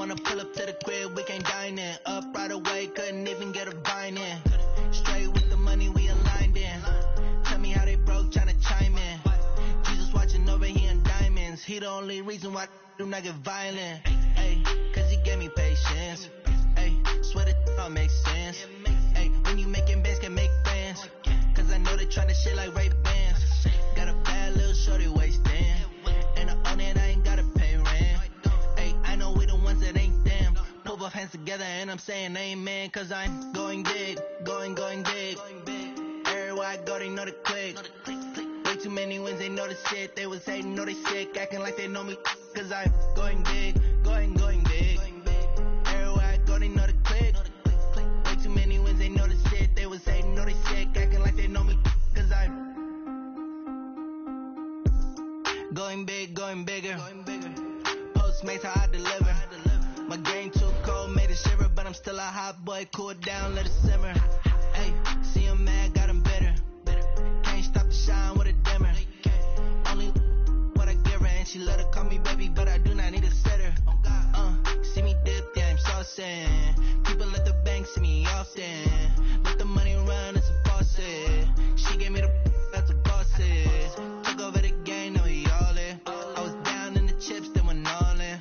wanna pull up to the crib, we can't dine in. Up right away, couldn't even get a vine in. Straight with the money, we aligned in. Tell me how they broke, tryna chime in. Jesus watching over, he in diamonds. He the only reason why I do not get violent. Ay, cause he gave me patience. Ay, swear that all makes sense. Ay, when you making bands, can make friends. Cause I know they tryna shit like Ray-Bans. Got a bad little shorty wasting. And I own it, I ain't gotta pay rent. Ay, I know we the ones that ain't them. Put both hands together and I'm saying amen. Cause I'm going big, going big. Everywhere I go, they know the click. Way too many wins, they know the shit. They was hating, know they sick, acting like they know me. Cause I'm going big, going big. Everywhere I go, they know the click. Way too many wins, they know the shit. They was hating, know they sick, acting like they know me. Cause I'm going big, going bigger. Postmates, how I deliver. My game too cold, made it shiver. But I'm still a hot boy, cool it down, let it simmer. Hey, see him mad, got him bitter. Can't stop the shine with a dimmer. Only what I give her, and she let her call me baby, but I do not need a sitter. See me dip, yeah, I'm saucing. People at the bank see me often. Let the money run, it's a faucet. She gave me the that's a bosses. Took over the game, now we all in. I was down in the chips, then went all in.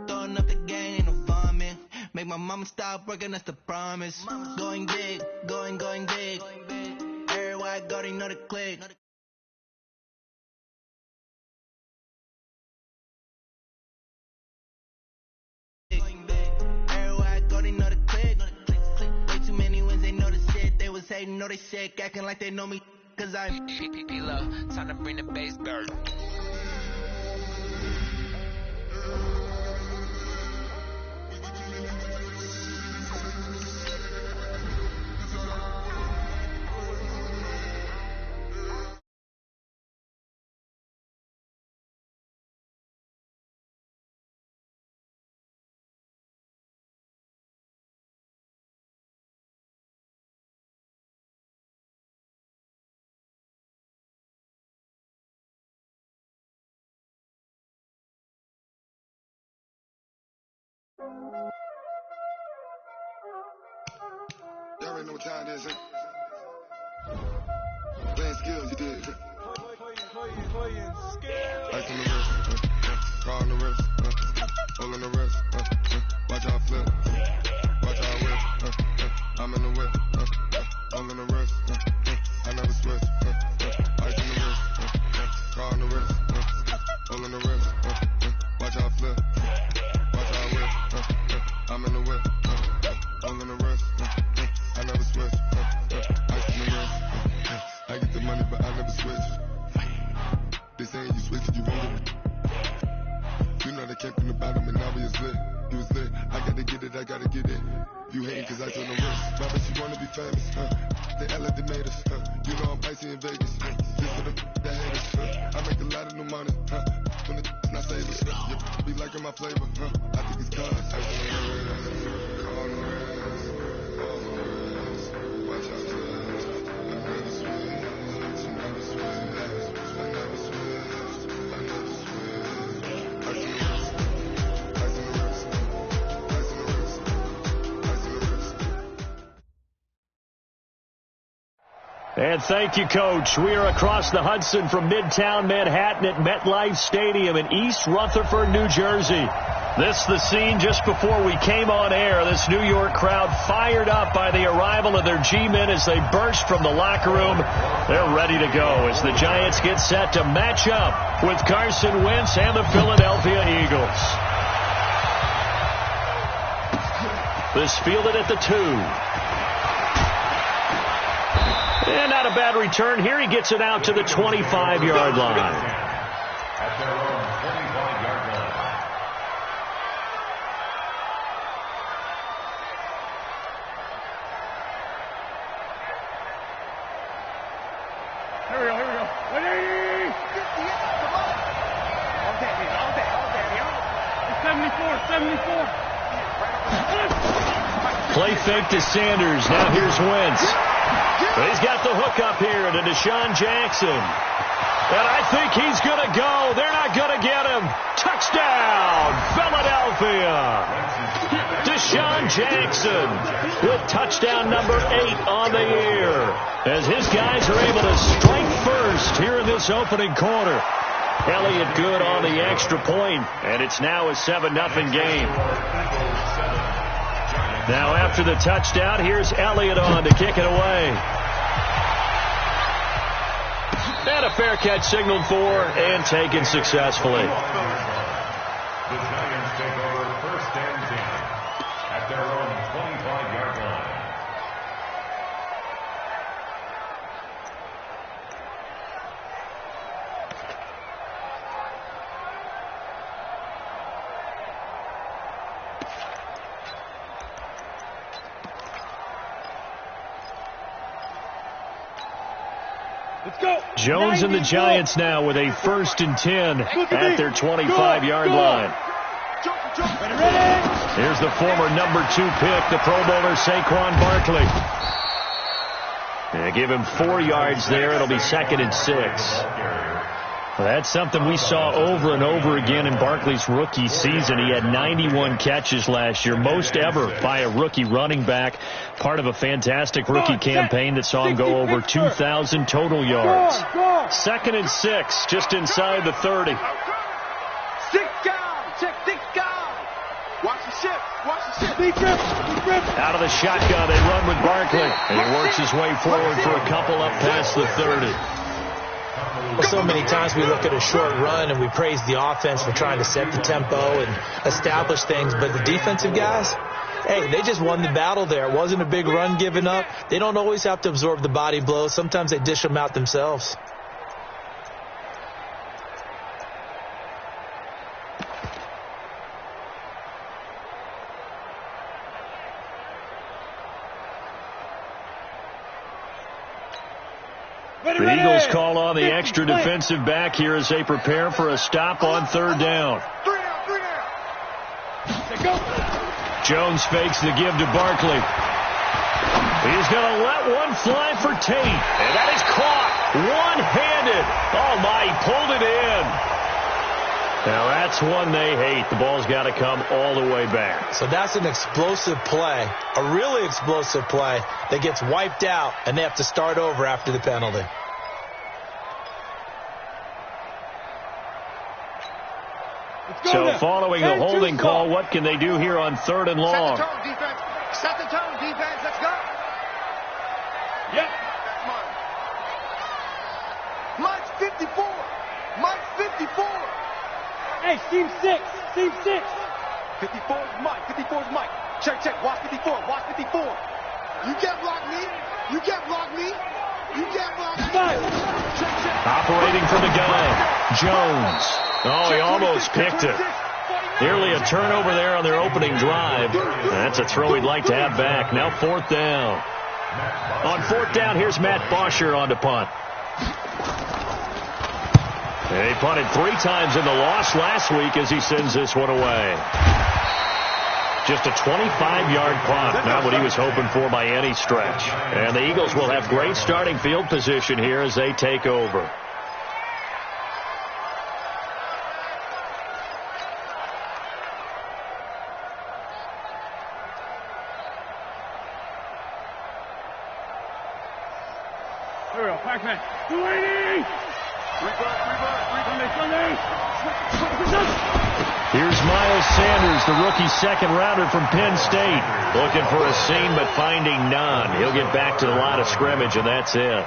Throwing up the game, ain't no vomit. Make my mama stop working, that's the promise. Going big, going big. Everywhere I go, they know the click. Everywhere I go, they know the click. Way too many wins, they know the shit. They was hating, know they sick, acting like they know me. Cause I'm P-P-P-Low, time to bring the bass back. Y'all already know what time it is, huh? Playing skills, you did. Playing skills. Ice on the wrist, car on the wrist, hole on the wrist, watch how I flip, watch how I whip, I'm in the whip, hole on the wrist, I never switch, ice on the wrist, car on the wrist, hole on the wrist, watch how I flip, watch how I whip, I'm in the whip, hole on the wrist, I never switch, ice on the wrist, I get the money but I never switch. They saying you switch it, you won't get it. You know they came from the bottom and now we is lit. You was lit, I gotta get it, I gotta get it. You hating cause I told the wrist. Mama, she wanna be famous, They act like they made us, You know I'm icy in Vegas, Just for the haters, I make a lot of new money, When it's not savers, you be liking my flavor, I think it's cause. Ice on the wrist, on the wrist, on the wrist, watch out for this. I never switch, I never switch. And thank you, Coach. We are across the Hudson from Midtown Manhattan at MetLife Stadium in East Rutherford, New Jersey. This the scene just before we came on air. This New York crowd fired up by the arrival of their G-men as they burst from the locker room. They're ready to go as the Giants get set to match up with Carson Wentz and the Philadelphia Eagles. This fielded at the 2. And not a bad return here. He gets it out to the 25-yard line. At their own 25-yard line. Here we go. Ready? It's 74. Play fake to Sanders. Now here's Wentz. He's got the hook up here to Deshaun Jackson. And I think he's going to go. They're not going to get him. Touchdown, Philadelphia. Deshaun Jackson with touchdown number 8 on the year, as his guys are able to strike first here in this opening quarter. Elliott good on the extra point, and it's now a 7-0 game. Now after the touchdown, here's Elliott on to kick it away. And a fair catch signaled for and taken successfully. The Giants take over 1st and 10 at their own 25-yard line. Let's go. Jones and the Giants now with a 1st and 10 at their 25-yard line. Here's the former number 2 pick, the Pro Bowler Saquon Barkley. Give him 4 yards there. It'll be 2nd and 6. Well, that's something we saw over and over again in Barkley's rookie season. He had 91 catches last year, most ever by a rookie running back, part of a fantastic rookie campaign that saw him go over 2,000 total yards. 2nd and 6, just inside the 30. 6 guys, check 6 guys. Watch the ship, watch the ship. Deep grip. Out of the shotgun, they run with Barkley, and he works his way forward for a couple up past the 30. Well, so many times we look at a short run and we praise the offense for trying to set the tempo and establish things, but the defensive guys, hey, they just won the battle there. It wasn't a big run given up. They don't always have to absorb the body blows. Sometimes they dish them out themselves. The Eagles call on the extra defensive back here as they prepare for a stop on 3rd down. Jones fakes the give to Barkley. He's going to let one fly for Tate. And that is caught one-handed. Oh, my, he pulled it in. Now, that's one they hate. The ball's got to come all the way back. So that's an explosive play, a really explosive play that gets wiped out, and they have to start over after the penalty. So following the holding call, what can they do here on 3rd and long? Set the tone, defense. Set the tone, defense. Let's go. Yep. Mike's 54. Mike's 54. Hey, team 6. Team 6. 54 is Mike. 54 is Mike. Check. Watch 54. Watch 54. You can't block me. You can't block me. You can't block me. Check. Operating from the gun, Jones. Oh, he almost picked it. Nearly a turnover there on their opening drive. That's a throw he'd like to have back. Now 4th down. On 4th down, here's Matt Bosher on to punt. He punted 3 times in the loss last week as he sends this one away. Just a 25-yard punt, not what he was hoping for by any stretch. And the Eagles will have great starting field position here as they take over. Here we go, Pac-Man. 280! Here's Miles Sanders, the rookie 2nd-rounder from Penn State. Looking for a seam, but finding none. He'll get back to the line of scrimmage, and that's it.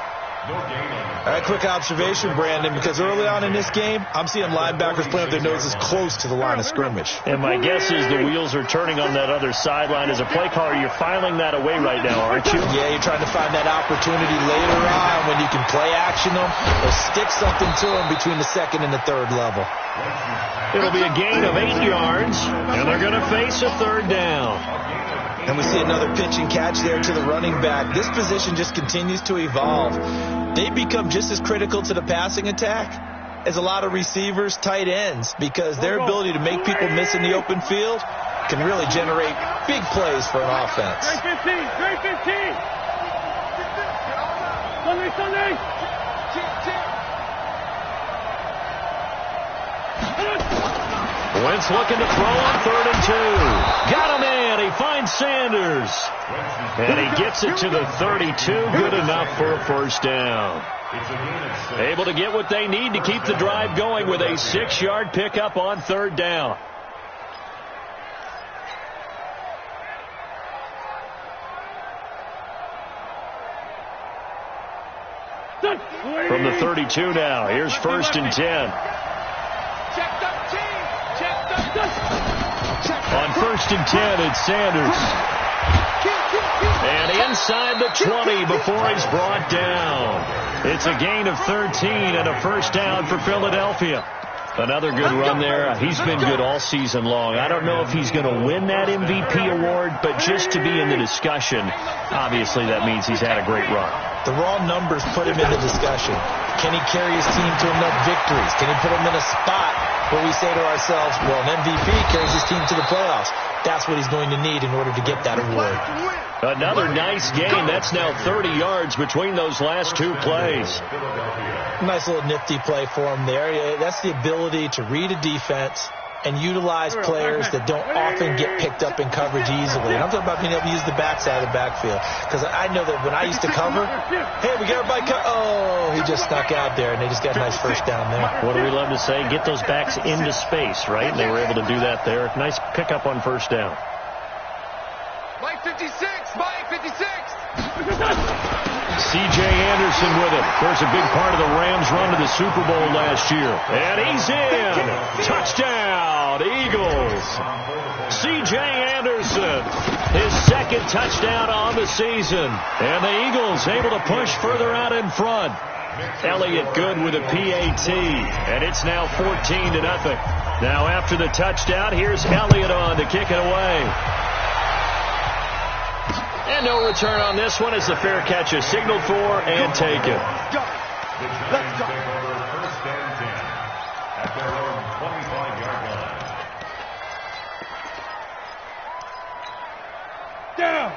Quick observation, Brandon, because early on in this game, I'm seeing linebackers playing with their noses close to the line of scrimmage. And my guess is the wheels are turning on that other sideline. As a play caller, you're filing that away right now, aren't you? Yeah, you're trying to find that opportunity later on when you can play action them or stick something to them between the 2nd and the 3rd level. It'll be a gain of 8 yards, and they're going to face a 3rd down. And we see another pitch and catch there to the running back. This position just continues to evolve. They become just as critical to the passing attack as a lot of receivers, tight ends, because their ability to make people miss in the open field can really generate big plays for an offense. Grade 15. Grade 15. Sunday. Wentz looking to throw on 3rd and 2. Got him in. He finds Sanders. And he gets it to the 32. Good enough for a first down. Able to get what they need to keep the drive going with a 6-yard pickup on third down. From the 32 now, here's 1st and 10. On 1st and 10, it's Sanders. And inside the 20 before he's brought down. It's a gain of 13 and a first down for Philadelphia. Another good run there. He's been good all season long. I don't know if he's going to win that MVP award, but just to be in the discussion, obviously that means he's had a great run. The raw numbers put him in the discussion. Can he carry his team to enough victories? Can he put them in a spot where we say to ourselves, well, an MVP carries his team to the playoffs. That's what he's going to need in order to get that award. Another nice game. That's now 30 yards between those last two plays. Nice little nifty play for him there. That's the ability to read a defense and utilize players that don't often get picked up in coverage easily. And I'm talking about being able to use the backside of the backfield. Because I know that when I used to cover, hey, we got everybody oh, he just snuck out there, and they just got a nice first down there. What do we love to say? Get those backs into space, right? And they were able to do that there. Nice pickup on first down. Mike 56, Mike 56. C.J. Anderson with it. Of course, a big part of the Rams' run to the Super Bowl last year. And he's in. Touchdown, Eagles. C.J. Anderson, his second touchdown on the season. And the Eagles able to push further out in front. Elliott good with a PAT. And it's now 14-0. Now after the touchdown, here's Elliott on to kick it away. And no return on this one as the fair catch is signaled for and taken. Let's go. First and 10 at their own 25-yard line.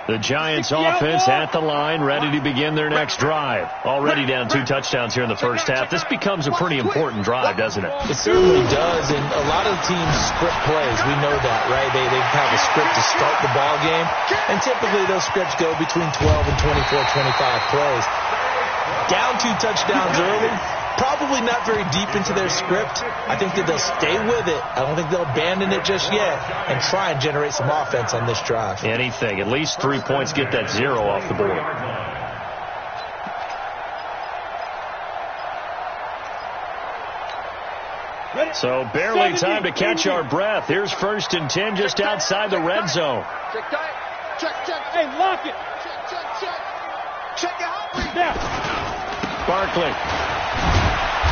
The Giants offense at the line, ready to begin their next drive. Already down 2 touchdowns here in the first half. This becomes a pretty important drive, doesn't it? It certainly does, and a lot of teams script plays. We know that, right? They have a script to start the ball game, and typically those scripts go between 12 and 24, 25 plays. Down 2 touchdowns early, probably not very deep into their script. I think that they'll stay with it. I don't think they'll abandon it just yet and try and generate some offense on this drive. Anything. At least 3 points, get that 0 off the board. So barely time to catch our breath. Here's 1st and 10 just outside the red zone. Check tight. Check. Hey, lock it. Check. Check it out. Yeah. Barkley.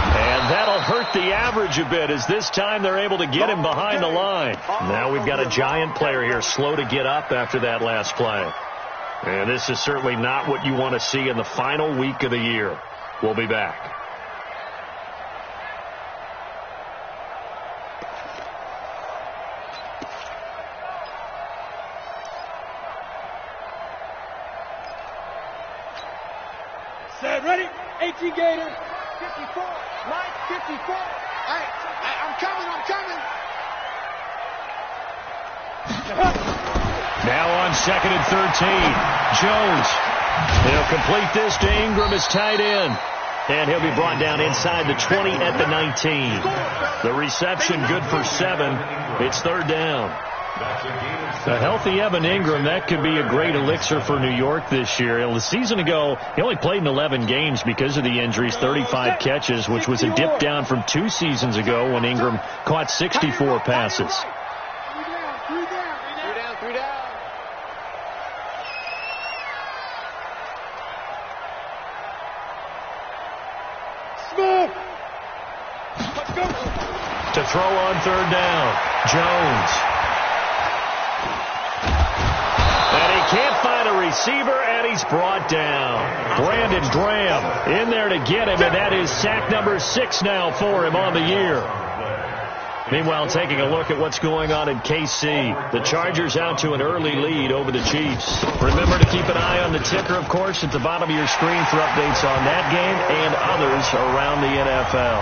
And that'll hurt the average a bit as this time they're able to get him behind the line. Now we've got a Giant player here slow to get up after that last play. And this is certainly not what you want to see in the final week of the year. We'll be back. Set, ready? 18 Gator. 54. Mike, 54. I'm coming. Now on 2nd and 13. Jones. He'll complete this to Ingram as tight end. And he'll be brought down inside the 20 at the 19. The reception good for 7. It's 3rd down. A healthy Evan Ingram, that could be a great elixir for New York this year. The season ago, he only played in 11 games because of the injuries, 35 catches, which was a dip down from 2 seasons ago when Ingram caught 64 passes. Three down. Smith. Let's go. To throw on 3rd down, Jones. And he can't find a receiver, and he's brought down. Brandon Graham in there to get him, and that is sack number 6 now for him on the year. Meanwhile, taking a look at what's going on in KC. The Chargers out to an early lead over the Chiefs. Remember to keep an eye on the ticker, of course, at the bottom of your screen for updates on that game and others around the NFL.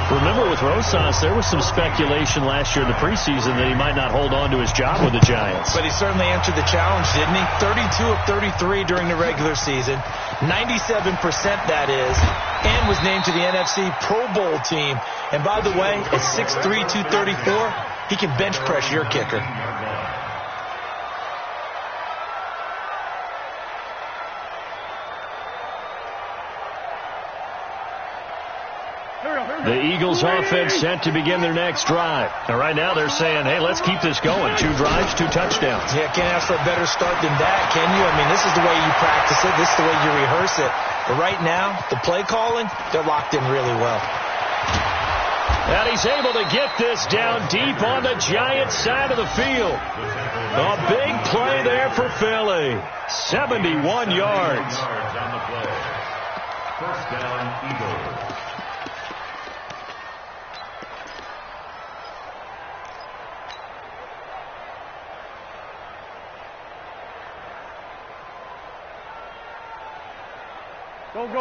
Remember with Rosas, there was some speculation last year in the preseason that he might not hold on to his job with the Giants. But he certainly answered the challenge, didn't he? 32 of 33 during the regular season, 97% that is, and was named to the NFC Pro Bowl team. And by the way, at 6'3", 234, he can bench press your kicker. The Eagles offense set to begin their next drive. And right now they're saying, hey, let's keep this going. 2 drives, 2 touchdowns. Yeah, can't ask for a better start than that, can you? I mean, this is the way you practice it. This is the way you rehearse it. But right now, the play calling, they're locked in really well. And he's able to get this down deep on the Giants side of the field. A big play there for Philly. 71 yards. First down, Eagles.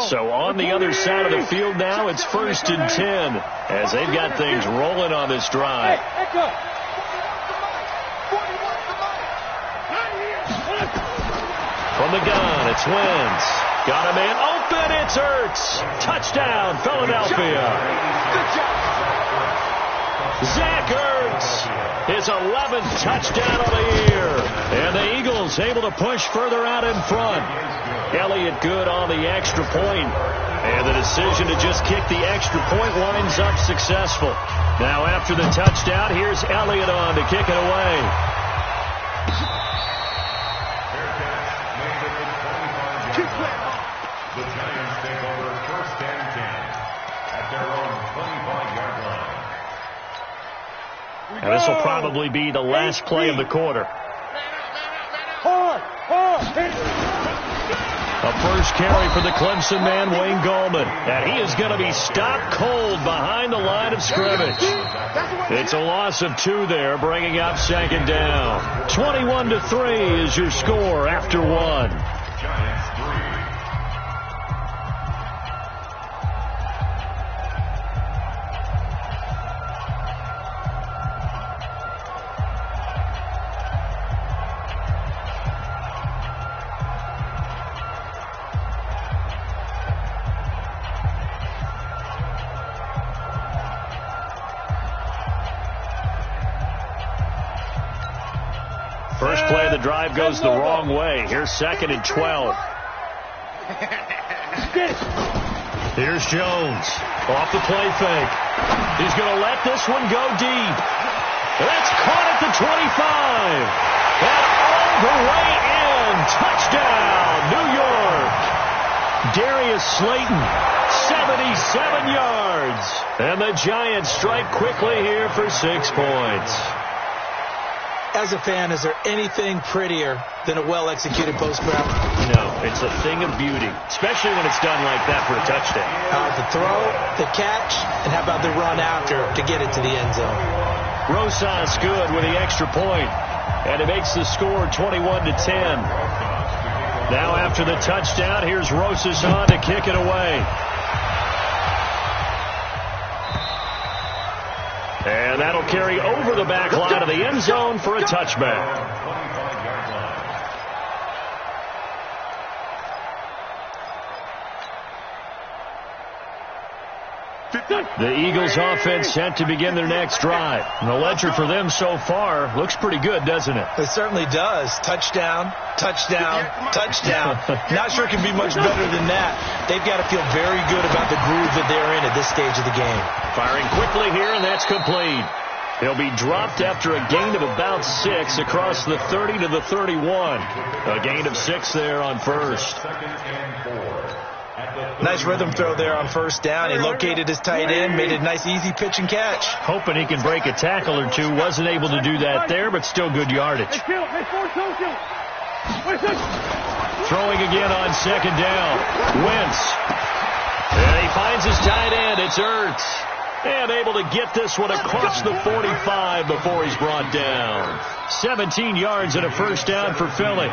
So on the other side of the field now, it's 1st and 10 as they've got things rolling on this drive. From the gun, it's Wentz. Got a man open, it's Ertz. Touchdown, Philadelphia. Zach Ertz, his 11th touchdown of the year. And the Eagles able to push further out in front. Elliott good on the extra point. And the decision to just kick the extra point winds up successful. Now after the touchdown, here's Elliott on to kick it away. The Giants take over 1st and 10 at their own 25-yard line. And this will probably be the last play of the quarter. A first carry for the Clemson man, Wayne Gallman. And he is going to be stopped cold behind the line of scrimmage. It's a loss of 2 there, bringing up 2nd down. 21-3 is your score after 1. Giants 3. First play of the drive goes the wrong way. Here's 2nd and 12. Here's Jones. Off the play fake. He's going to let this one go deep. That's caught at the 25. And all the way in. Touchdown, New York. Darius Slayton, 77 yards. And the Giants strike quickly here for 6 points. As a fan, is there anything prettier than a well-executed post route? No, it's a thing of beauty, especially when it's done like that for a touchdown. The throw, the catch, and how about the run after to get it to the end zone? Rosas good with the extra point, and it makes the score 21-10. Now after the touchdown, here's Rosas on to kick it away. And that'll carry over the back line of the end zone for a touchback. The Eagles offense set to begin their next drive. And the ledger for them so far looks pretty good, doesn't it? It certainly does. Touchdown, touchdown, touchdown. Not sure it can be much better than that. They've got to feel very good about the groove that they're in at this stage of the game. Firing quickly here, and that's complete. He'll be dropped after a gain of about 6 across the 30 to the 31. A gain of 6 there on first. Nice rhythm throw there on first down. He located his tight end, made it a nice easy pitch and catch. Hoping he can break a tackle or two. Wasn't able to do that there, but still good yardage. Throwing again on second down. Wentz. And he finds his tight end. It's Ertz. And able to get this one across the 45 before he's brought down. 17 yards and a first down for Philly.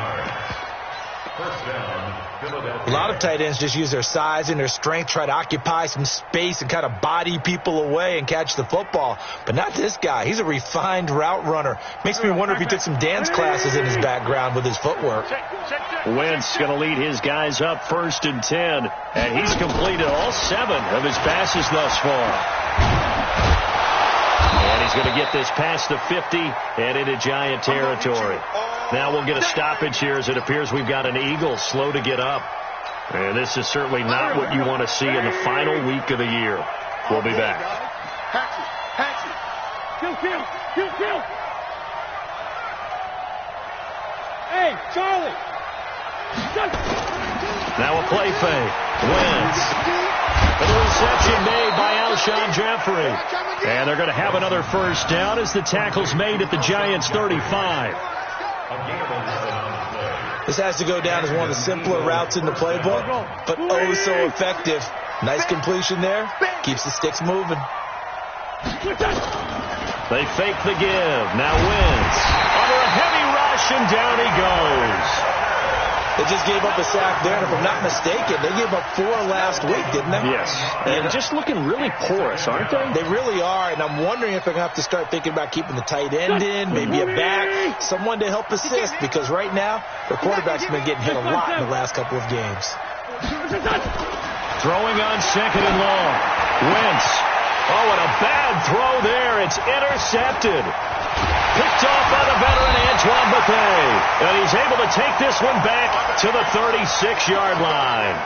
First down, Philadelphia. A lot of tight ends just use their size and their strength, try to occupy some space and kind of body people away and catch the football. But not this guy. He's a refined route runner. Makes me wonder if he took some dance classes in his background with his footwork. Wentz going to lead his guys up 1st and 10. And he's completed all 7 of his passes thus far. And he's going to get this past the 50 and into Giant territory. Now we'll get a stoppage here as it appears we've got an Eagle slow to get up. And this is certainly not what you want to see in the final week of the year. We'll be back. Kill. Hey, Charlie. Now a play fake. Wentz. And the reception made by Alshon Jeffrey. And they're going to have another first down as the tackle's made at the Giants' 35. This has to go down as one of the simpler routes in the playbook, but oh so effective. Nice completion there. Keeps the sticks moving. They fake the give. Now Wentz. Under a heavy rush, and down he goes. They just gave up a sack there, and if I'm not mistaken, they gave up 4 last week, didn't they? Yes. And just looking really porous, aren't they? They really are, and I'm wondering if they're going to have to start thinking about keeping the tight end in, maybe a back, someone to help assist, because right now, the quarterback's been getting hit a lot in the last couple of games. Throwing on 2nd and long. Wentz. Oh, and a bad throw there. It's intercepted. Picked off by the veteran Antoine Bethea. And he's able to take this one back to the 36-yard line.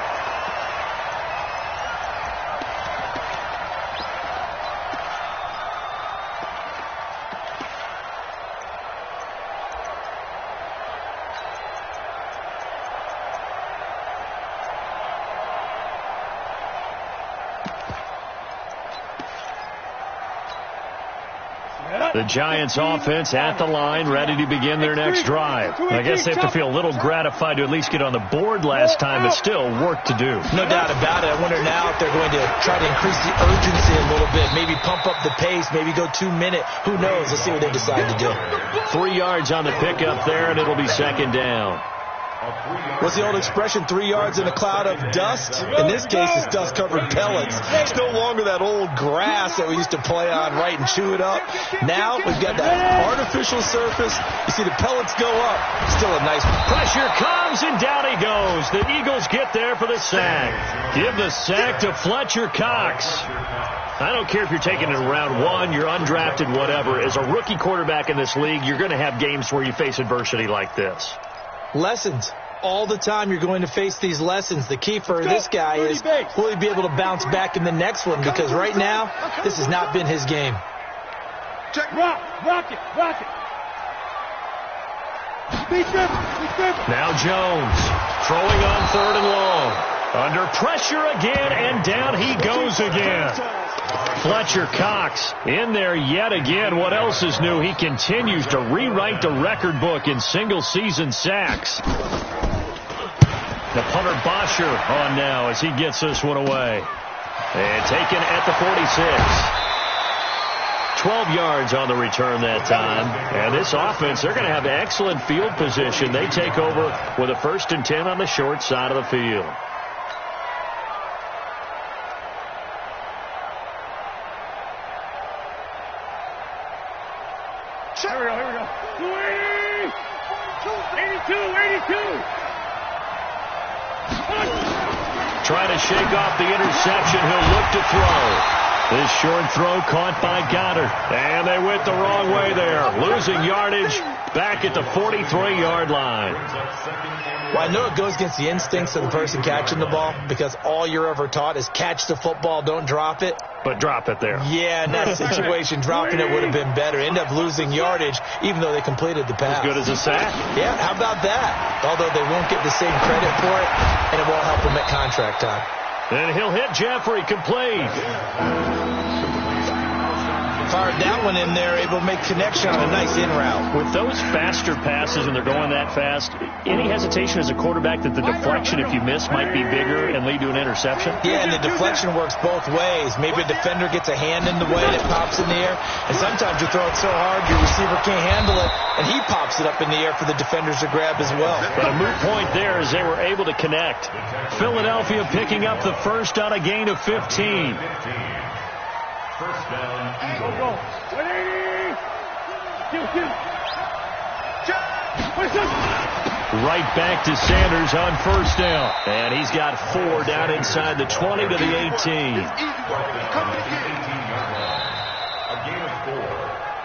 The Giants offense at the line, ready to begin their next drive. I guess they have to feel a little gratified to at least get on the board last time, but still work to do. No doubt about it. I wonder now if they're going to try to increase the urgency a little bit, maybe pump up the pace, maybe go 2 minute. Who knows? Let's see what they decide to do. 3 yards on the pickup there, and it'll be 2nd down. What's the old expression, 3 yards in a cloud of dust? In this case, it's dust-covered pellets. It's no longer that old grass that we used to play on, right, and chew it up. Now we've got that artificial surface. You see the pellets go up. Still a nice one. Pressure comes, and down he goes. The Eagles get there for the sack. Give the sack to Fletcher Cox. I don't care if you're taking it in round 1, you're undrafted, whatever. As a rookie quarterback in this league, you're going to have games where you face adversity like this. Lessons. All the time you're going to face these lessons. The key for this guy is, will he be able to bounce back in the next one? Because right now, this has not been his game. Check. Rock it. Now Jones throwing on 3rd and long. Under pressure again, and down he goes again. Fletcher Cox in there yet again. What else is new? He continues to rewrite the record book in single-season sacks. The punter Bosher on now as he gets this one away. And taken at the 46. 12 yards on the return that time. And this offense, they're going to have excellent field position. They take over with a 1st and 10 on the short side of the field. Here we go. 82. Trying to shake off the interception. He'll look to throw. This short throw caught by Goddard. And they went the wrong way there. Losing yardage back at the 43-yard line. Well, I know it goes against the instincts of the person catching the ball because all you're ever taught is catch the football, don't drop it. But drop it there. Yeah, in that situation, dropping it would have been better. End up losing yardage, even though they completed the pass. As good as a sack? Yeah, how about that? Although they won't get the same credit for it, and it won't help them at contract time. And he'll hit Jeffrey, complete. Fired that one in there, able to make connection on a nice in route. With those faster passes and they're going that fast, any hesitation as a quarterback that the deflection, if you miss, might be bigger and lead to an interception? Yeah, and the deflection works both ways. Maybe a defender gets a hand in the way and it pops in the air, and sometimes you throw it so hard your receiver can't handle it, and he pops it up in the air for the defenders to grab as well. But a moot point there as they were able to connect. Philadelphia picking up the first on a gain of 15. First down, Eagles. Right back to Sanders on first down. And he's got 4 down inside the 20 to the 18. A gain of 4.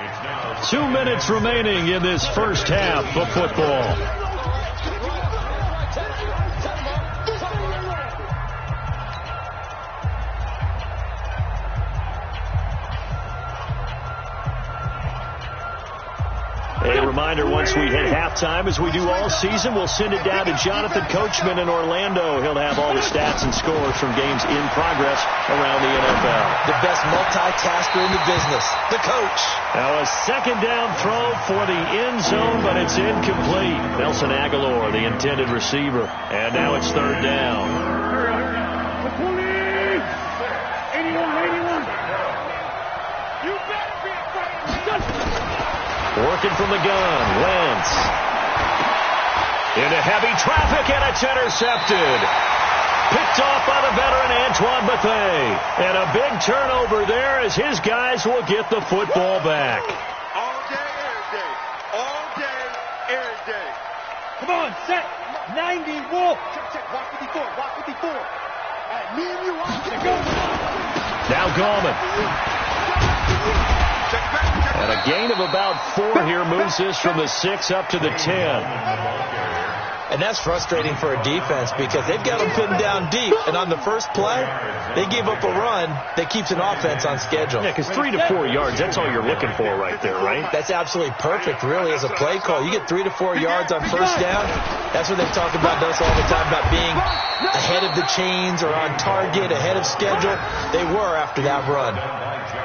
It's now 2 minutes remaining in this first half of football. A reminder, once we hit halftime, as we do all season, we'll send it down to Jonathan Coachman in Orlando. He'll have all the stats and scores from games in progress around the NFL. The best multitasker in the business, the coach. Now a second down throw for the end zone, but it's incomplete. Nelson Aguilar, the intended receiver. And now it's third down. Working from the gun, Wentz. Into heavy traffic, and it's intercepted. Picked off by the veteran Antoine Bethea. And a big turnover there as his guys will get the football back. All day, every day. All day, every day. Come on, set. 90, wolf. Check. Watch 54. Watch 54. All right, me and you. Go. Now Gallman. And a gain of about 4 here moves this from the 6 up to the 10. And that's frustrating for a defense because they've got them pinned down deep. And on the first play, they give up a run that keeps an offense on schedule. Yeah, because 3 to 4 yards, that's all you're looking for right there, right? That's absolutely perfect, really, as a play call. You get 3 to 4 yards on first down. That's what they've talked about us all the time, about being ahead of the chains or on target, ahead of schedule. They were after that run.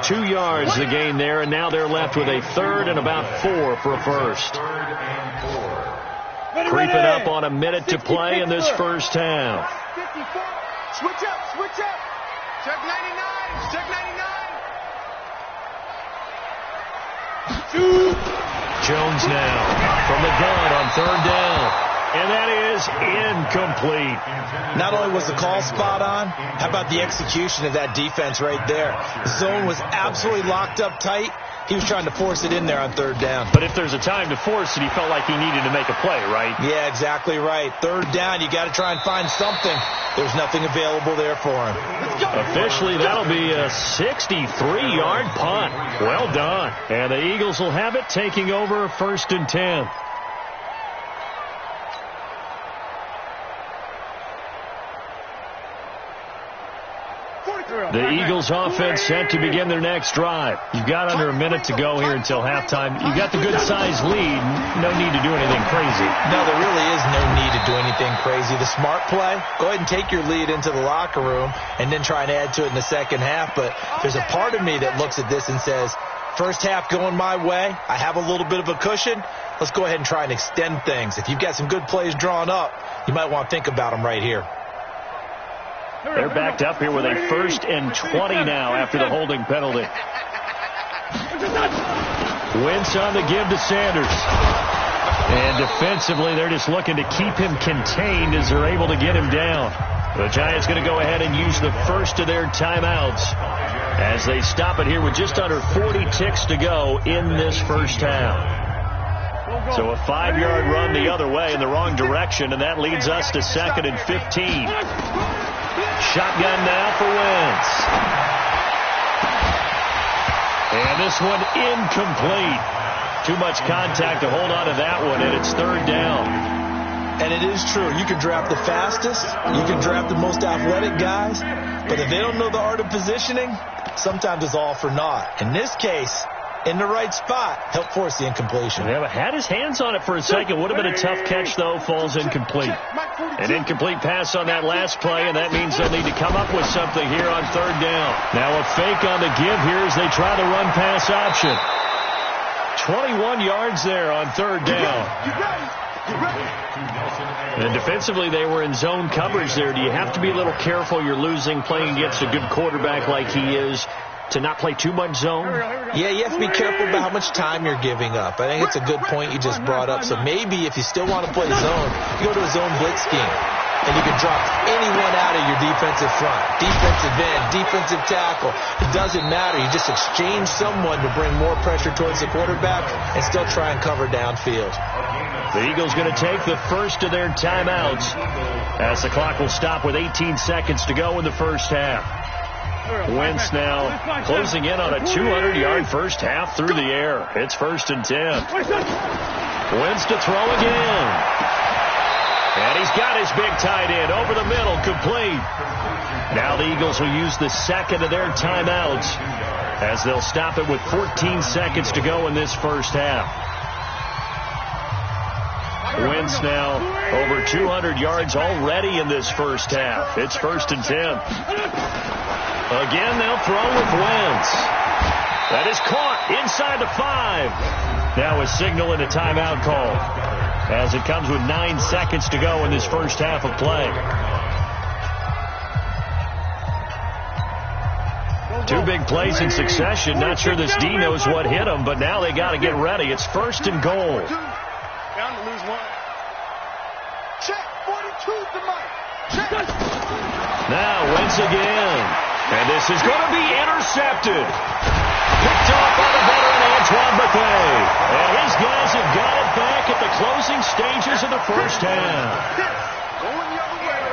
2 yards the gain there, and now they're left with a third and about 4 for a first. Creeping up on a minute to play in this first half. 54. Switch up. Check 99. Check 99. Jones now from the gun on third down. And that is incomplete. Not only was the call spot on, how about the execution of that defense right there? The zone was absolutely locked up tight. He was trying to force it in there on third down. But if there's a time to force it, he felt like he needed to make a play, right? Yeah, exactly right. Third down, you got to try and find something. There's nothing available there for him. Officially, that'll be a 63-yard punt. Well done. And the Eagles will have it, taking over first and 10. The Eagles offense set to begin their next drive. You've got under a minute to go here until halftime. You've got the good-sized lead. No need to do anything crazy. No, there really is no need to do anything crazy. The smart play, go ahead and take your lead into the locker room and then try and add to it in the second half. But there's a part of me that looks at this and says, first half going my way. I have a little bit of a cushion. Let's go ahead and try and extend things. If you've got some good plays drawn up, you might want to think about them right here. They're backed up here with a first and 20 now after the holding penalty. Wentz on the give to Sanders. And defensively, they're just looking to keep him contained as they're able to get him down. The Giants going to go ahead and use the first of their timeouts as they stop it here with just under 40 ticks to go in this first half. So a 5-yard run the other way in the wrong direction, and that leads us to second and 15. Shotgun now for Wentz. And this one incomplete. Too much contact to hold on to that one, and it's third down. And it is true. You can draft the fastest. You can draft the most athletic guys. But if they don't know the art of positioning, sometimes it's all for naught. In this case, in the right spot, helped force the incompletion. Yeah, had his hands on it for a second. Would have been a tough catch, though. Falls incomplete. An incomplete pass on that last play, and that means they'll need to come up with something here on third down. Now a fake on the give here as they try the run-pass option. 21 yards there on third down. And defensively, they were in zone coverage there. Do you have to be a little careful? You're losing playing against a good quarterback like he is to not play too much zone? Yeah, you have to be careful about how much time you're giving up. I think it's a good point you just brought up. So maybe if you still want to play zone, you go to a zone blitz scheme. And you can drop anyone out of your defensive front, defensive end, defensive tackle. It doesn't matter. You just exchange someone to bring more pressure towards the quarterback and still try and cover downfield. The Eagles going to take the first of their timeouts as the clock will stop with 18 seconds to go in the first half. Wentz now closing in on a 200-yard first half through the air. It's 1st and 10. Wentz to throw again. And he's got his big tight end over the middle, complete. Now the Eagles will use the second of their timeouts as they'll stop it with 14 seconds to go in this first half. Wentz now over 200 yards already in this first half. It's 1st and 10. Again, they'll throw with Wentz. That is caught inside the 5. Now a signal and a timeout call as it comes with 9 seconds to go in this first half of play. Two big plays in succession. Not sure this D knows what hit him, but now they got to get ready. It's 1st and goal. Down to lose one. Check. 42 to Mike. Check. Now Wentz again. And this is going to be intercepted. Picked off by the veteran Antoine Bethea. And his guys have got it back at the closing stages of the first half. Going the other way.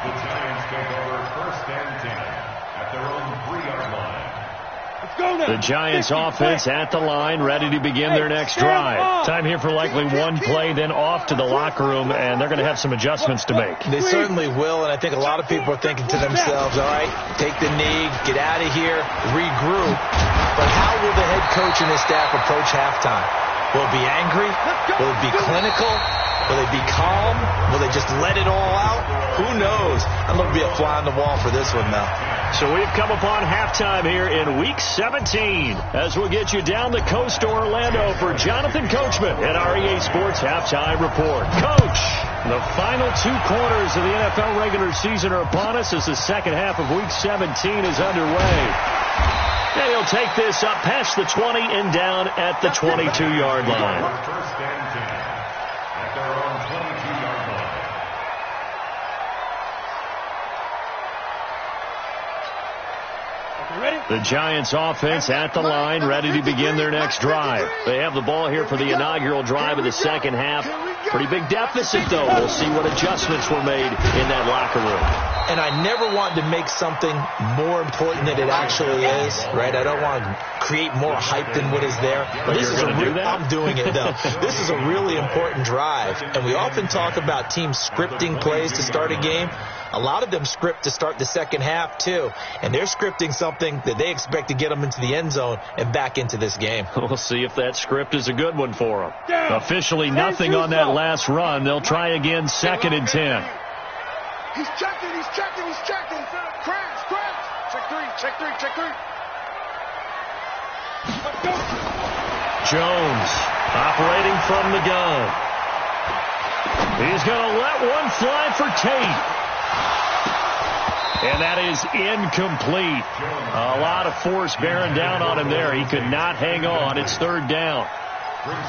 The Giants take over 1st and 10 at their own 3-yard line. The Giants offense at the line, ready to begin their next drive. Time here for likely one play, then off to the locker room, and they're going to have some adjustments to make. They certainly will, and I think a lot of people are thinking to themselves, all right, take the knee, get out of here, regroup. But how will the head coach and his staff approach halftime? Will it be angry? Will it be clinical? Will they be calm? Will they just let it all out? Who knows? I'm going to be a fly on the wall for this one now. So we've come upon halftime here in Week 17 as we'll get you down the coast to Orlando for Jonathan Coachman at our EA Sports Halftime Report. Coach, the final 2 quarters of the NFL regular season are upon us as the second half of Week 17 is underway. And he'll take this up past the 20 and down at the 22-yard line. 1st and 10 at their own 22-yard line. The Giants offense at the line, ready to begin their next drive. They have the ball here for the inaugural drive of the second half. Pretty big deficit, though. We'll see what adjustments were made in that locker room. And I never want to make something more important than it actually is, right? I don't want to create more hype than what is there. But this is I'm doing it, though. This is a really important drive. And we often talk about teams scripting plays to start a game. A lot of them script to start the second half, too. And they're scripting something that they expect to get them into the end zone and back into this game. We'll see if that script is a good one for them. Officially nothing on that last run. They'll try again, 2nd and 10. He's checking, he's checking, he's checking. Crash, crash. Check 3, check 3, check 3. Let's go. Jones operating from the gun. He's going to let one fly for Tate. And that is incomplete. A lot of force bearing down on him there. He could not hang on. It's 3rd down.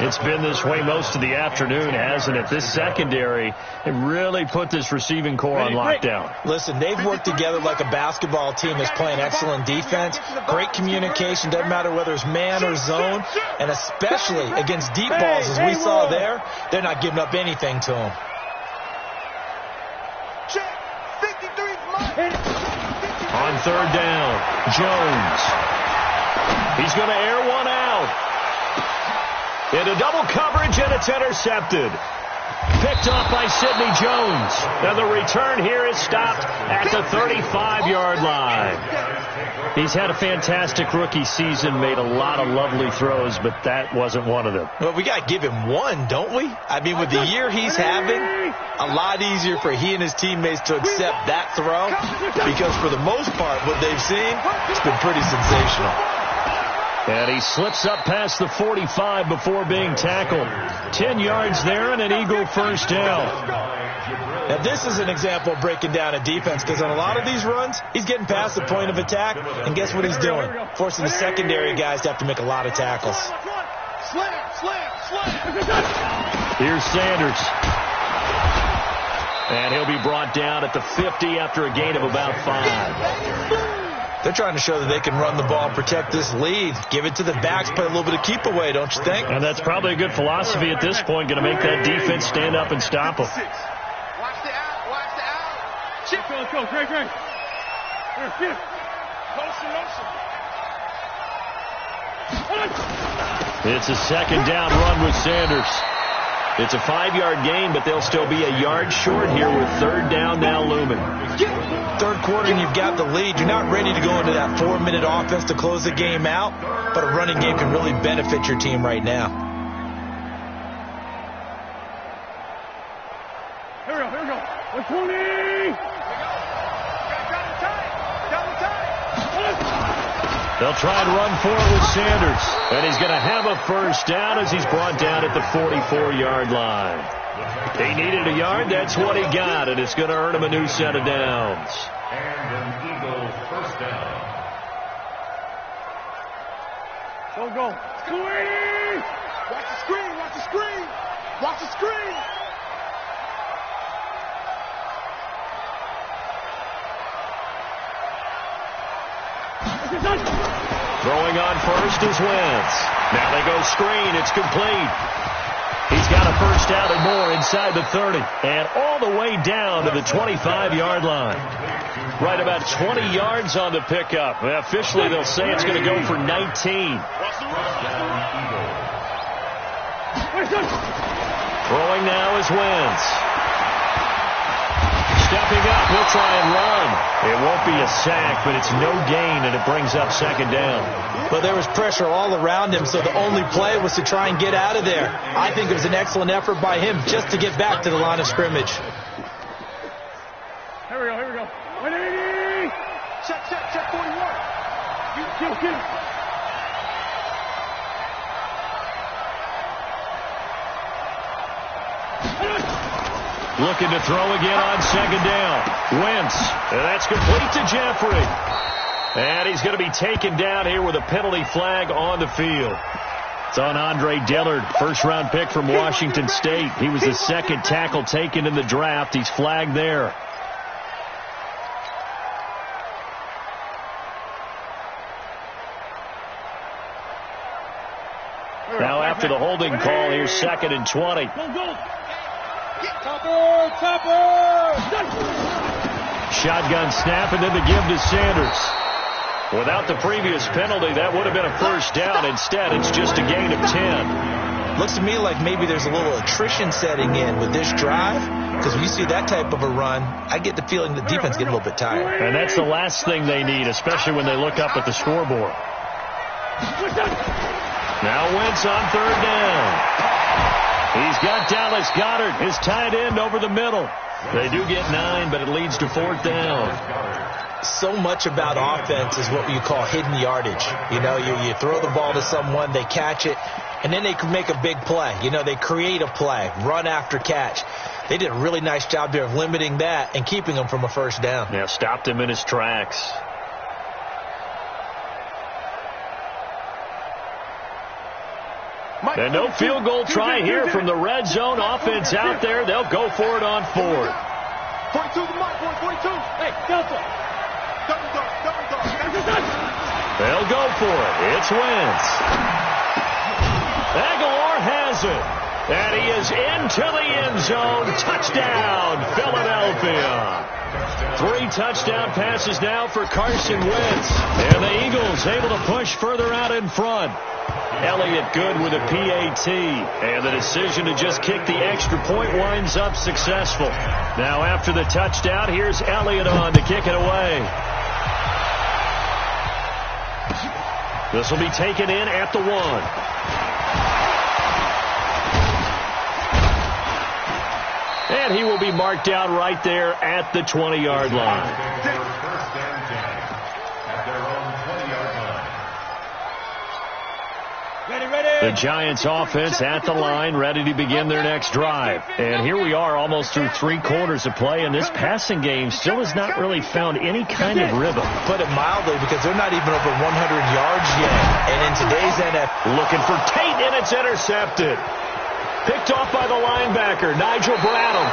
It's been this way most of the afternoon, hasn't it? This secondary, it really put this receiving core on lockdown. Listen, they've worked together like a basketball team that's playing excellent defense. Great communication, doesn't matter whether it's man or zone. And especially against deep balls, as we saw there, they're not giving up anything to them. On 3rd down, Jones. He's going to air one out. Into double coverage, and it's intercepted. Picked off by Sidney Jones. Now the return here is stopped at the 35-yard line. He's had a fantastic rookie season, made a lot of lovely throws, but that wasn't one of them. Well, we got to give him one, don't we? I mean, with the year he's having, a lot easier for he and his teammates to accept that throw, because for the most part, what they've seen, it's been pretty sensational. And he slips up past the 45 before being tackled. 10 yards there and an Eagle first down. Now, this is an example of breaking down a defense, because on a lot of these runs, he's getting past the point of attack, and guess what he's doing? Forcing the secondary guys to have to make a lot of tackles. Here's Sanders. And he'll be brought down at the 50 after a gain of about 5. They're trying to show that they can run the ball and protect this lead. Give it to the backs, play a little bit of keep away, don't you think? And that's probably a good philosophy at this point, going to make that defense stand up and stop them. Watch the out. Chip. Let's go. Great. Here. It's a second down run with Sanders. It's a 5-yard gain, but they'll still be a yard short here with third down now looming. Third quarter and you've got the lead. You're not ready to go into that 4-minute offense to close the game out, but a running game can really benefit your team right now. Here we go. 120. They'll try and run forward with Sanders. And he's going to have a first down as he's brought down at the 44-yard line. He needed a yard. That's what he got, and it's going to earn him a new set of downs. And an Eagle first down. Go. Watch the screen. Throwing on first is Wentz. Now they go screen. It's complete. He's got a first down and more inside the 30. And all the way down to the 25-yard line. Right about 20 yards on the pickup. Well, officially, they'll say it's going to go for 19. Throwing now is Wentz. Stepping up, he'll try and run. It won't be a sack, but it's no gain, and it brings up second down. But there was pressure all around him, so the only play was to try and get out of there. I think it was an excellent effort by him just to get back to the line of scrimmage. Here we go. 180. Check 41. Get him. Looking to throw again on second down. Wentz. And that's complete to Jeffrey. And he's going to be taken down here with a penalty flag on the field. It's on Andre Dillard, first-round pick from Washington State. He was the second tackle taken in the draft. He's flagged there. Now after the holding call, here's second and 20. Go. Shotgun snap and then the give to Sanders. Without the previous penalty, that would have been a first down. Instead, it's just a gain of 10. Looks to me like maybe there's a little attrition setting in with this drive, because when you see that type of a run, I get the feeling the defense get a little bit tired. And that's the last thing they need, especially when they look up at the scoreboard. Now Wentz on third down. He's got Dallas Goedert, his tight end, over the middle. They do get 9, but it leads to fourth down. So much about offense is what you call hidden yardage. You know, you throw the ball to someone, they catch it, and then they can make a big play. You know, they create a play, run after catch. They did a really nice job there of limiting that and keeping him from a first down. Yeah, stopped him in his tracks. And no field goal try here from the red zone. Offense out there. They'll go for it on fourth. 42 to Mike, 42. Hey, Delta. Double dog. They'll go for it. It's Wentz. Aguilar has it. And he is into the end zone. Touchdown, Philadelphia. 3 touchdown passes now for Carson Wentz. And the Eagles able to push further out in front. Elliott good with a PAT. And the decision to just kick the extra point winds up successful. Now after the touchdown, here's Elliott on to kick it away. This will be taken in at the 1. And he will be marked down right there at the 20-yard line. First and 10 at their own 20-yard line. The Giants offense at the line, ready to begin their next drive. And here we are almost through 3 quarters of play, and this passing game still has not really found any kind of rhythm. Put it mildly, because they're not even over 100 yards yet. And in today's NFL, looking for Tate, and it's intercepted. Picked off by the linebacker, Nigel Bradham.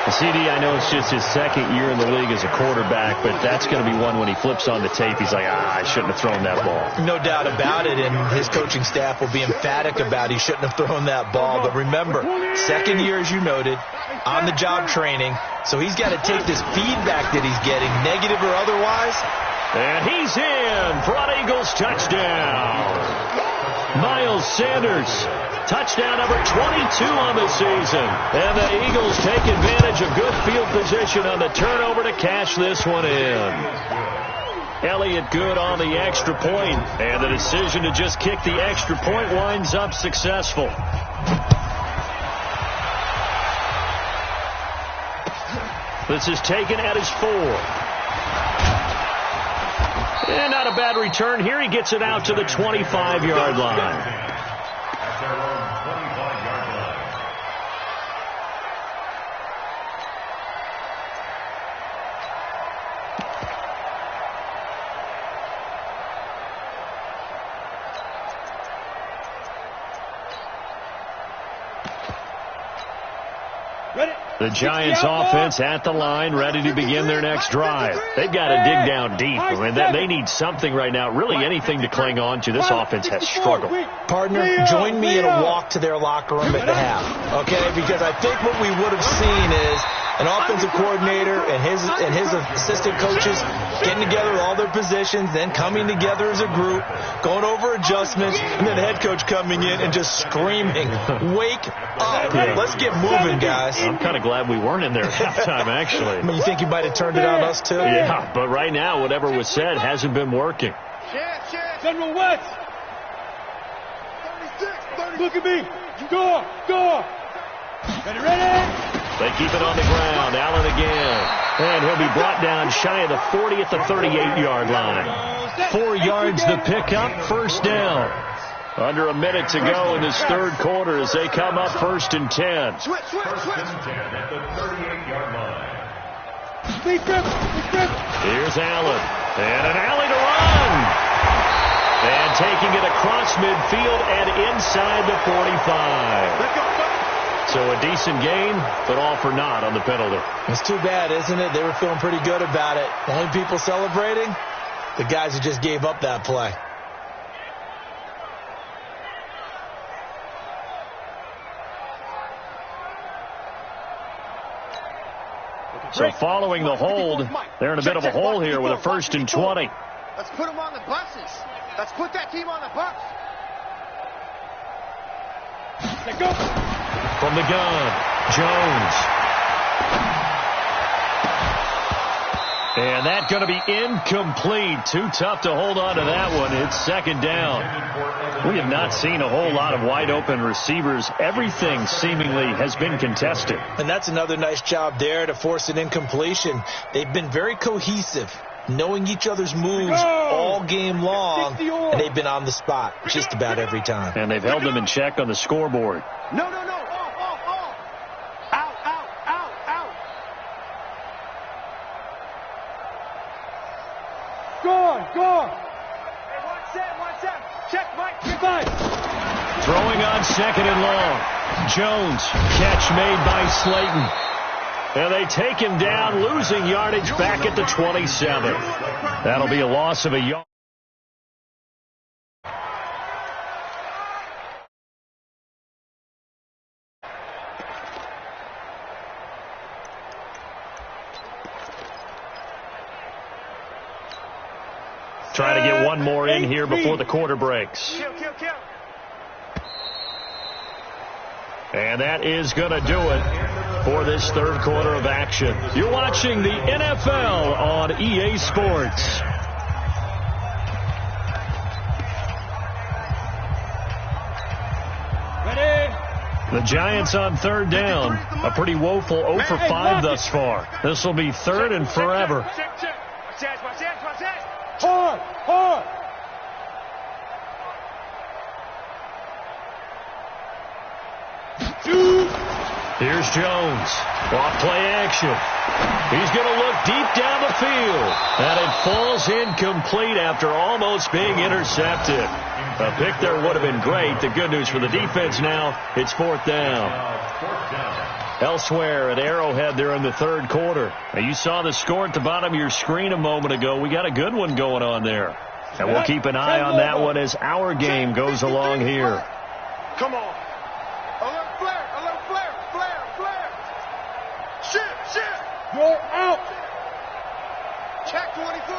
CD, I know it's just his second year in the league as a quarterback, but that's going to be one when he flips on the tape. He's like, I shouldn't have thrown that ball. No doubt about it, and his coaching staff will be emphatic about he shouldn't have thrown that ball. But remember, second year, as you noted, on-the-job training, so he's got to take this feedback that he's getting, negative or otherwise. And he's in for an Eagles touchdown. Miles Sanders. Touchdown number 22 on the season. And the Eagles take advantage of good field position on the turnover to cash this one in. Elliott good on the extra point. And the decision to just kick the extra point winds up successful. This is taken at his 4. And not a bad return here. He gets it out to the 25-yard line. At their own 25-yard line. The Giants offense at the line, ready to begin their next drive. They've got to dig down deep. I mean, they need something right now, really anything to cling on to. This offense has struggled. Partner, join me in a walk to their locker room at the half, okay? Because I think what we would have seen is an offensive coordinator and his assistant coaches getting together all their positions, then coming together as a group, going over adjustments, and then the head coach coming in and just screaming, "Wake up. Let's get moving, guys." I'm kind of glad we weren't in there at halftime, actually. I mean, you think you might have turned it on us, too? Yeah, but right now, whatever was said hasn't been working. General West. 36. Look at me. Go. Ready. They keep it on the ground. Allen again. And he'll be brought down shy of the 40 at the 38-yard line. 4 yards the pickup, first down. Under a minute to go in this third quarter as they come up 1st and 10. First and 10 at the 38-yard line. Here's Allen. And an alley to run. And taking it across midfield and inside the 45. So a decent gain, but all for naught on the penalty. It's too bad, isn't it? They were feeling pretty good about it. The only people celebrating, the guys who just gave up that play. So following the hold, they're in a bit of a hole here with a 1st and 20. Let's put them on the buses. Let's put that team on the bus. Let's go. From the gun, Jones. And that's going to be incomplete. Too tough to hold on to that one. It's 2nd down. We have not seen a whole lot of wide open receivers. Everything seemingly has been contested. And that's another nice job there to force an incompletion. They've been very cohesive, knowing each other's moves all game long, and they've been on the spot just about every time. And they've held them in check on the scoreboard. No. Out. Go on. Hey, one set. Check, Mike. Goodbye. Throwing on 2nd and long. Jones, catch made by Slayton. And they take him down, losing yardage back at the 27. That'll be a loss of a yard. try to get one more in here before the quarter breaks. And that is going to do it for this third quarter of action. You're watching the NFL on EA Sports. The Giants on third down. A pretty woeful 0 for 5 thus far. This will be third and forever. Hard. Here's Jones. Off play action. He's going to look deep down the field. And it falls incomplete after almost being intercepted. A pick there would have been great. The good news for the defense now, it's fourth down. Elsewhere at Arrowhead there in the third quarter. Now you saw the score at the bottom of your screen a moment ago. We got a good one going on there. And we'll keep an eye on that one as our game goes along here. Come on. Alert flare. Shit. You're out. Check 24.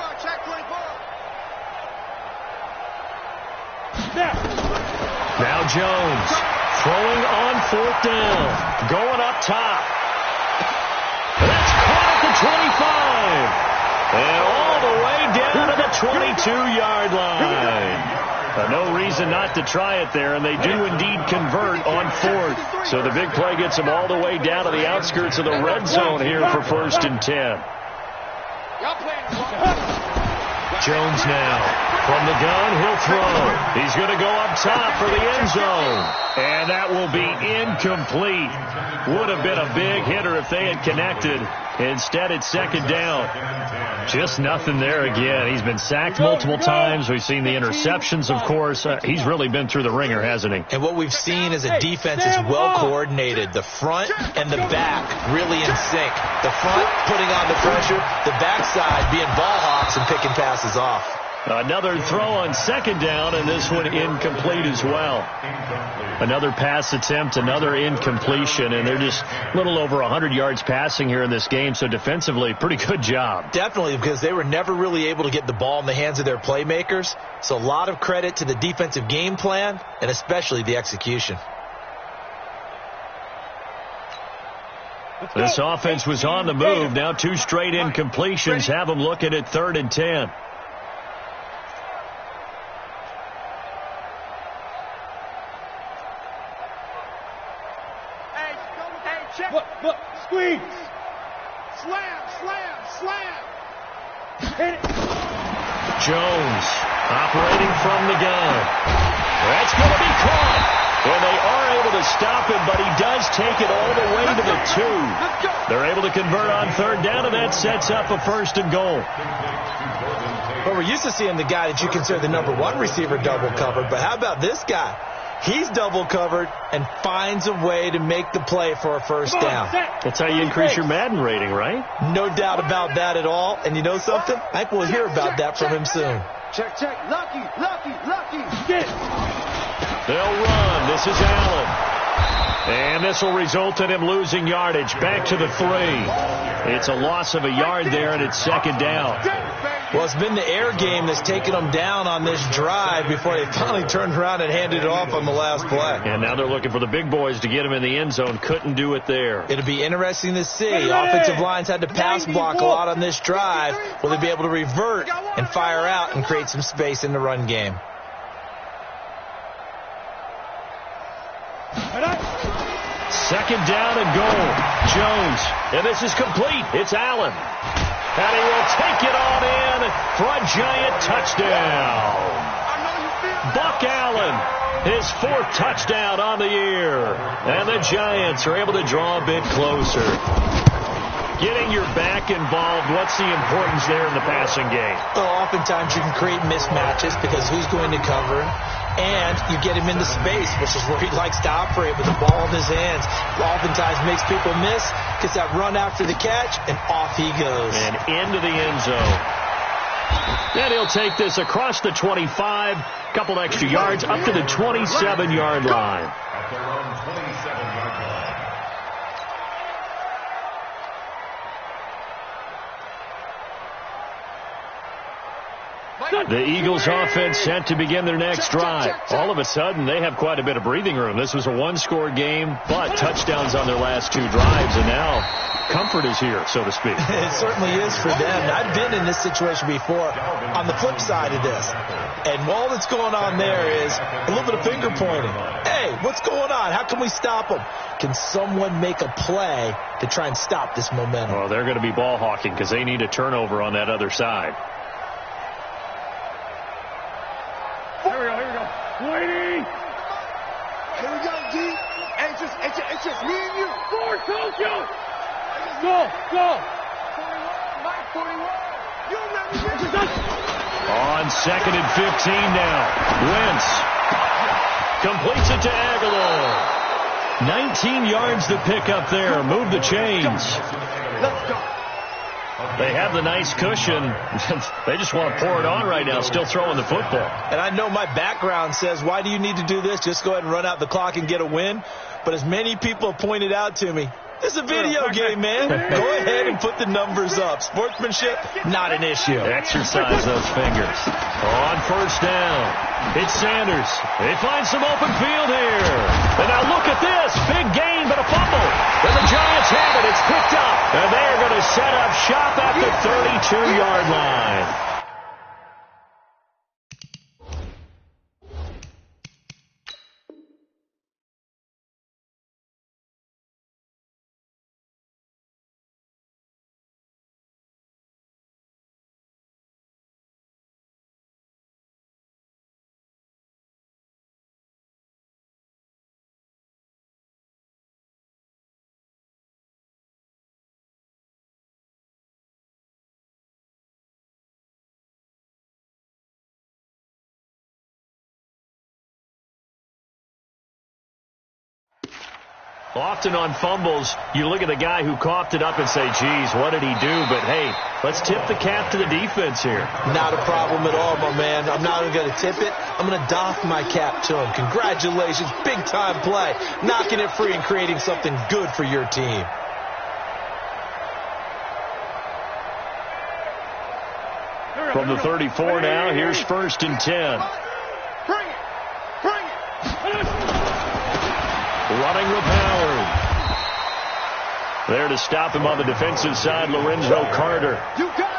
Now Jones throwing on fourth down. Going up top. That's caught at the 25. And all the way down to the 22-yard line. No reason not to try it there, and they do indeed convert on fourth. So the big play gets them all the way down to the outskirts of the red zone here for 1st and 10. Jones now. From the gun, he'll throw. He's going to go up top for the end zone. And that will be incomplete. Would have been a big hitter if they had connected. Instead, it's second down. Just nothing there again. He's been sacked multiple times. We've seen the interceptions, of course. He's really been through the ringer, hasn't he? And what we've seen is a defense is well coordinated. The front and the back really in sync. The front putting on the pressure, the backside being ball hawks and picking passes off. Another throw on second down, and this one incomplete as well. Another pass attempt, another incompletion, and they're just a little over 100 yards passing here in this game, so defensively, pretty good job. Definitely, because they were never really able to get the ball in the hands of their playmakers, so a lot of credit to the defensive game plan, and especially the execution. This offense was on the move. Now 2 straight incompletions have them looking at 3rd and 10. Look, squeeze. Slam. Hit it. Jones operating from the gun. That's going to be caught. And they are able to stop him, but he does take it all the way to the 2. They're able to convert on third down, and that sets up a 1st and goal. Well, we're used to seeing the guy that you consider the number 1 receiver double covered, but how about this guy? He's double covered and finds a way to make the play for a 1st down. That's how you increase your Madden rating, right? No doubt about that at all. And you know something? I think we'll hear about that from him soon. Check. Lucky. Get it. They'll run. This is Allen. And this will result in him losing yardage. Back to the 3. It's a loss of a yard there, and it's 2nd down. Well, it's been the air game that's taken them down on this drive before they finally turned around and handed it off on the last play. And now they're looking for the big boys to get him in the end zone. Couldn't do it there. It'll be interesting to see. Offensive lines had to pass block a lot on this drive. Will they be able to revert and fire out and create some space in the run game? Second down and goal. Jones. And this is complete. It's Allen. And he will take it on in for a giant touchdown. Buck Allen, his 4th touchdown on the year. And the Giants are able to draw a bit closer. Getting your back involved, what's the importance there in the passing game? Well, oftentimes you can create mismatches because who's going to cover him? And you get him into space, which is where he likes to operate with the ball in his hands. Oftentimes makes people miss, gets that run after the catch, and off he goes. And into the end zone. Then he'll take this across the 25, couple extra yards, up to the 27-yard line. At their own 27-yard line. The Eagles offense set to begin their next drive. All of a sudden, they have quite a bit of breathing room. This was a one-score game, but touchdowns on their last 2 drives, and now comfort is here, so to speak. It certainly is for them. I've been in this situation before on the flip side of this. And all that's going on there is a little bit of finger pointing. Hey, what's going on? How can we stop them? Can someone make a play to try and stop this momentum? Well, they're going to be ball hawking because they need a turnover on that other side. Here we go. Waiting. Here we go, G. It's just me and you. Forward, Tokyo. Go. 41, Mike, 41. You remember this? On 2nd and 15 now. Wentz completes it to Aguilar. 19 yards to pick up there. Move the chains. Let's go. They have the nice cushion. They just want to pour it on right now, still throwing the football. And I know my background says, why do you need to do this? Just go ahead and run out the clock and get a win. But as many people have pointed out to me, this is a video game, man. Go ahead and put the numbers up. Sportsmanship, not an issue. Exercise those fingers. On 1st down, it's Sanders. They find some open field here. And now look at this. Big gain, but a fumble. And the Giants have it. It's picked up. And they're going to set up shop at the 32-yard line. Often on fumbles, you look at the guy who coughed it up and say, geez, what did he do? But, hey, let's tip the cap to the defense here. Not a problem at all, my man. I'm not even going to tip it. I'm going to doff my cap to him. Congratulations. Big-time play. Knocking it free and creating something good for your team. From the 34 now, here's 1st and 10. Bring it. Running with Howard. There to stop him on the defensive side, Lorenzo Carter.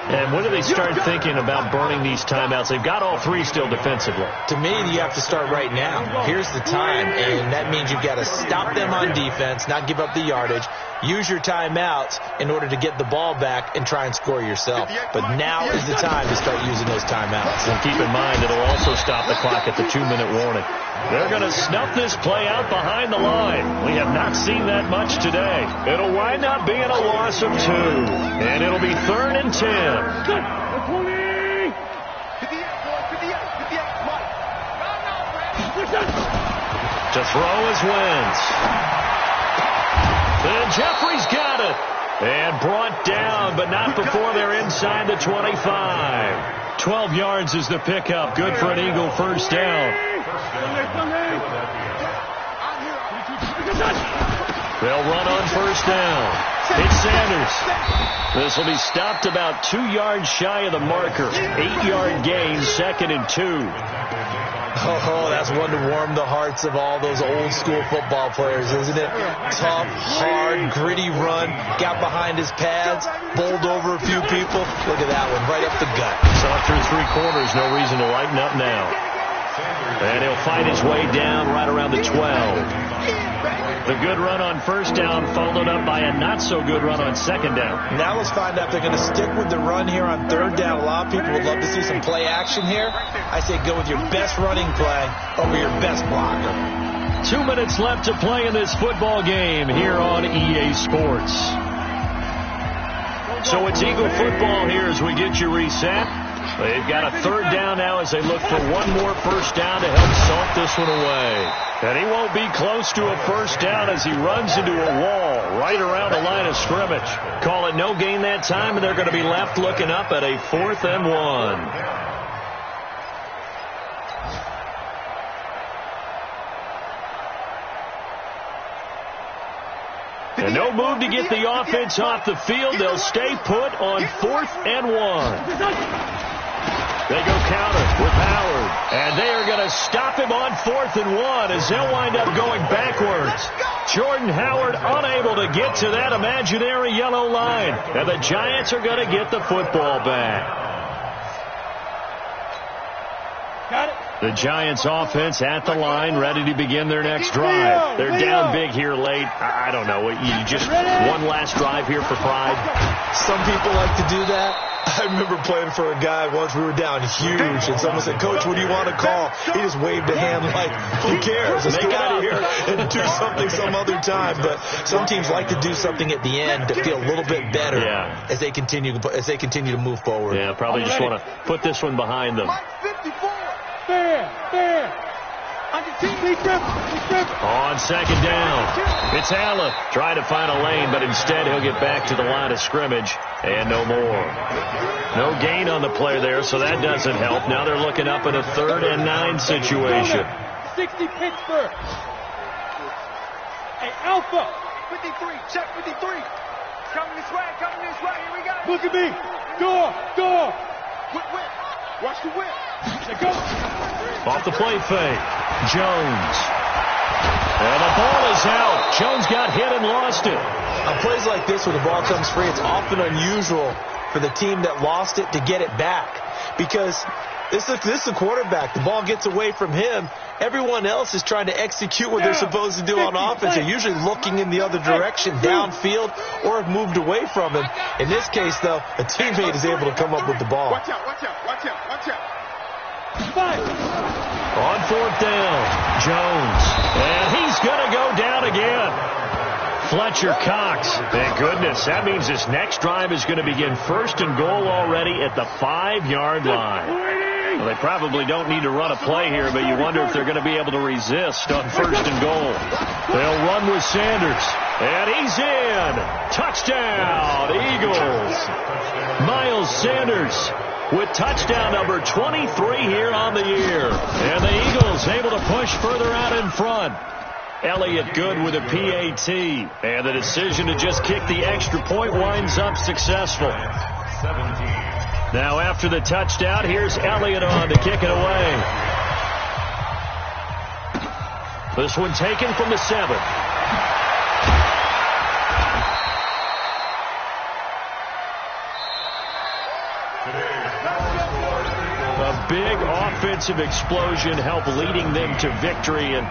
And when do they start thinking about burning these timeouts? They've got all 3 still defensively. To me, you have to start right now. Here's the time, and that means you've got to stop them on defense, not give up the yardage. Use your timeouts in order to get the ball back and try and score yourself. But now is the time to start using those timeouts. And keep in mind, it'll also stop the clock at the 2-minute warning. They're going to snuff this play out behind the line. We have not seen that much today. It'll wind up being a loss of 2. And it'll be 3rd and 10. To throw is Wentz. And Jeffrey's got it. And brought down, but not before they're inside the 25. 12 yards is the pickup. Good for an Eagle 1st down. They'll run on 1st down. It's Sanders. This will be stopped about 2 yards shy of the marker. 8-yard gain, 2nd and 2. Oh, that's one to warm the hearts of all those old school football players, isn't it? Tough, hard, gritty run. Got behind his pads, bowled over a few people. Look at that one, right up the gut. Saw through 3 quarters, no reason to lighten up now. And he'll fight his way down right around the 12. The good run on 1st down followed up by a not-so-good run on 2nd down. Now let's find out if they're going to stick with the run here on 3rd down. A lot of people would love to see some play action here. I say go with your best running play over your best blocker. 2 minutes left to play in this football game here on EA Sports. So it's Eagle football here as we get you reset. They've got a 3rd down now as they look for one more 1st down to help salt this one away. And he won't be close to a 1st down as he runs into a wall right around the line of scrimmage. Call it no gain that time, and they're going to be left looking up at a 4th and 1. And no move to get the offense off the field. They'll stay put on 4th and 1. They go counter with Howard. And they are going to stop him on 4th and 1 as they'll wind up going backwards. Jordan Howard unable to get to that imaginary yellow line. And the Giants are going to get the football back. Got it. The Giants offense at the line, ready to begin their next drive. They're down big here late. I don't know. You just one last drive here for pride. Some people like to do that. I remember playing for a guy once. We were down huge, and someone said, "Coach, what do you want to call?" He just waved a hand like, "Who cares? Let's get out of here and do something some other time." But some teams like to do something at the end to feel a little bit better as they continue to move forward. Yeah, probably just want to put this one behind them. Fair. On 2nd down, it's Allen trying to find a lane, but instead he'll get back to the line of scrimmage and no more. No gain on the play there, so that doesn't help. Now they're looking up in a 3rd and 9 situation. 60 Pittsburgh. Hey, Alpha. 53, check 53. Coming this way, here we go. Look at me. Door. Whip. Watch the whip. Go. Off the play fake. Jones. And the ball is out. Jones got hit and lost it. On plays like this where the ball comes free, it's often unusual for the team that lost it to get it back. Because this is a quarterback. The ball gets away from him. Everyone else is trying to execute what they're supposed to do on offense. They're usually looking in the other direction, downfield, or have moved away from him. In this case, though, a teammate is able to come up with the ball. Watch out. On 4th down, Jones. And he's going to go down again. Fletcher Cox. Thank goodness. That means this next drive is going to begin 1st and goal already at the 5-yard line. Well, they probably don't need to run a play here, but you wonder if they're going to be able to resist on 1st and goal. They'll run with Sanders. And he's in. Touchdown, Eagles. Miles Sanders with touchdown number 23 here on the year. And the Eagles able to push further out in front. Elliott good with a PAT. And the decision to just kick the extra point winds up successful. 17. Now after the touchdown, here's Elliott on to kick it away. This one taken from the 7. A big offensive explosion helped leading them to victory. And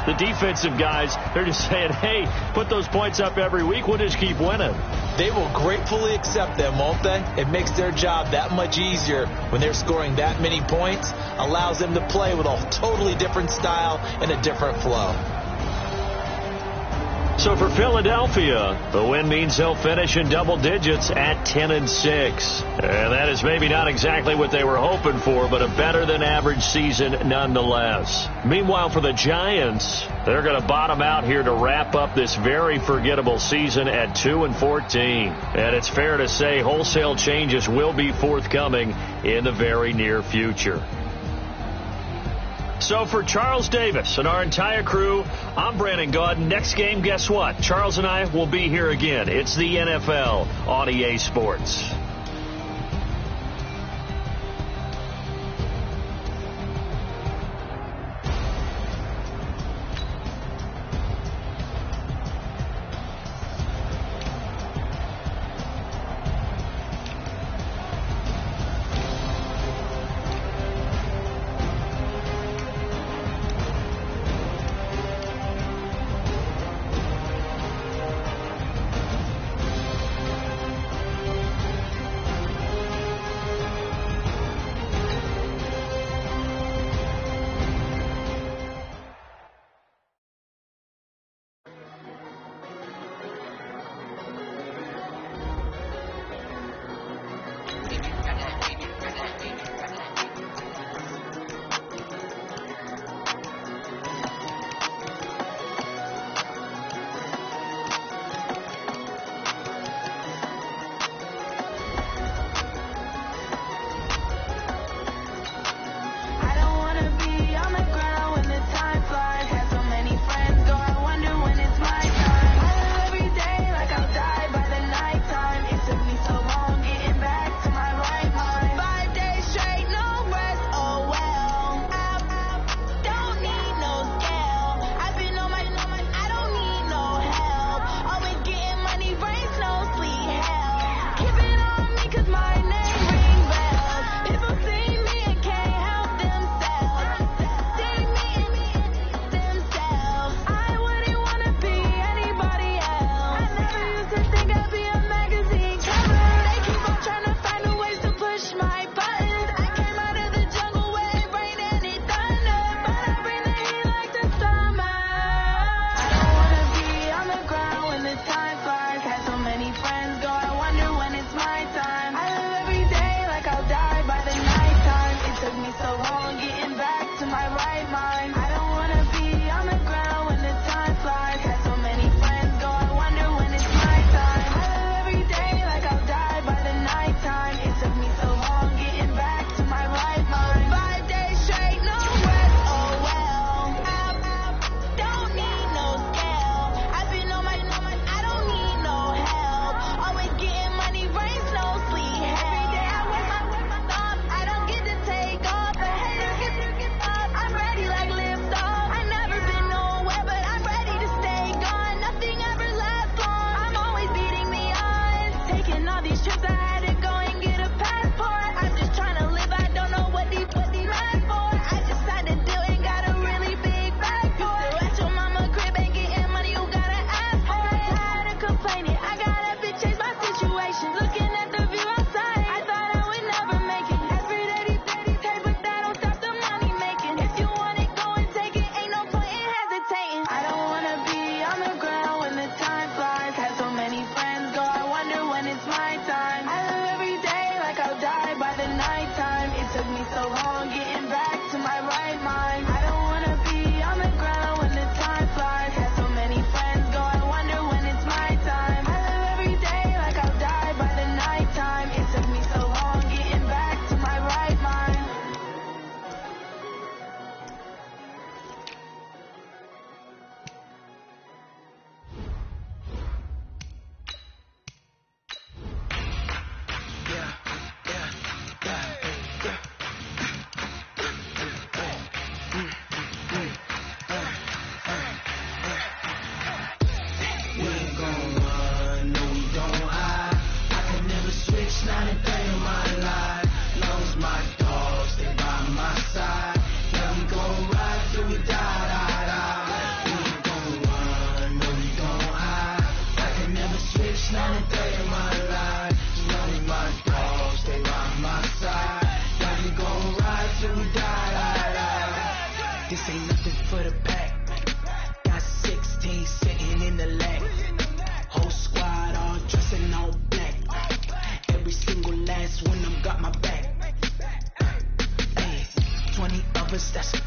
the defensive guys, they're just saying, hey, put those points up every week. We'll just keep winning. They will gratefully accept them, won't they? It makes their job that much easier when they're scoring that many points. Allows them to play with a totally different style and a different flow. So for Philadelphia, the win means they'll finish in double digits at 10-6. And that is maybe not exactly what they were hoping for, but a better than average season nonetheless. Meanwhile, for the Giants, they're going to bottom out here to wrap up this very forgettable season at 2-14. And it's fair to say wholesale changes will be forthcoming in the very near future. So for Charles Davis and our entire crew, I'm Brandon Gaudin. Next game, guess what? Charles and I will be here again. It's the NFL on EA Sports.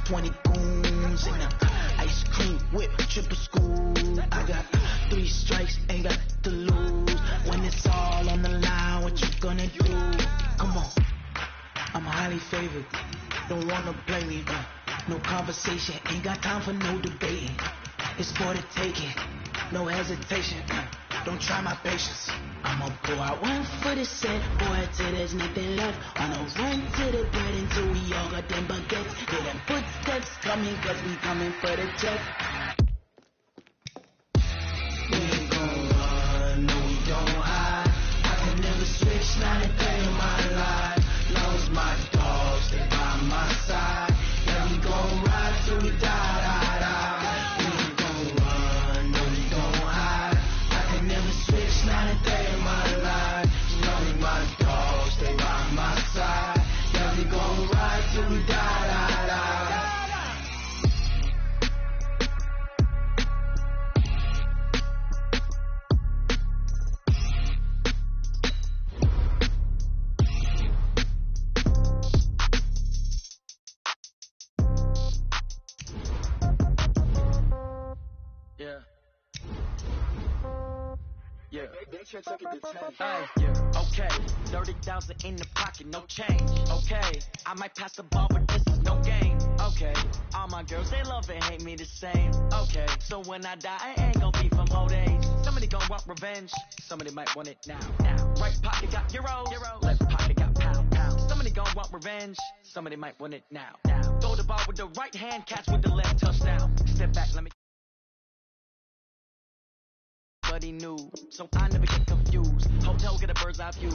20 goons in a ice cream whip, triple school. I got 3 strikes, ain't got to lose. When it's all on the line, what you gonna do? Come on, I'm highly favored. Don't wanna play me, no conversation. Ain't got time for no debating. It's for the taking, no hesitation. Don't try my patience. I'ma pull out one for the set, boy, till there's nothing left. On a run to the bread until we all got them baguettes. Hear them footsteps coming, cause we coming for the check. We ain't gon' run, no we don't hide. I can never switch, not a day in my life. Lost my dogs, stay by my side. Yeah, we gon' ride till we die, die, die. We ain't gon' run, no we don't hide. I can never switch, not a day in my life. Lonely my dogs, stay by my side. Yeah, we gon' ride till we die, die, die. Yeah. Yeah. Yeah. Okay. 30,000 in the pocket, no change. Okay. I might pass the ball, but this is no game. Okay. All my girls, they love and hate me the same. Okay. So when I die, I ain't gon' be from old age. Somebody gon' want revenge. Somebody might want it now. Right pocket got euros. Left pocket got pound. Somebody gon' want revenge. Somebody might want it now. Throw the ball with the right hand, catch with the left, touchdown. Step back, let me. But he knew, so I never get confused. Hotel get a bird's eye view.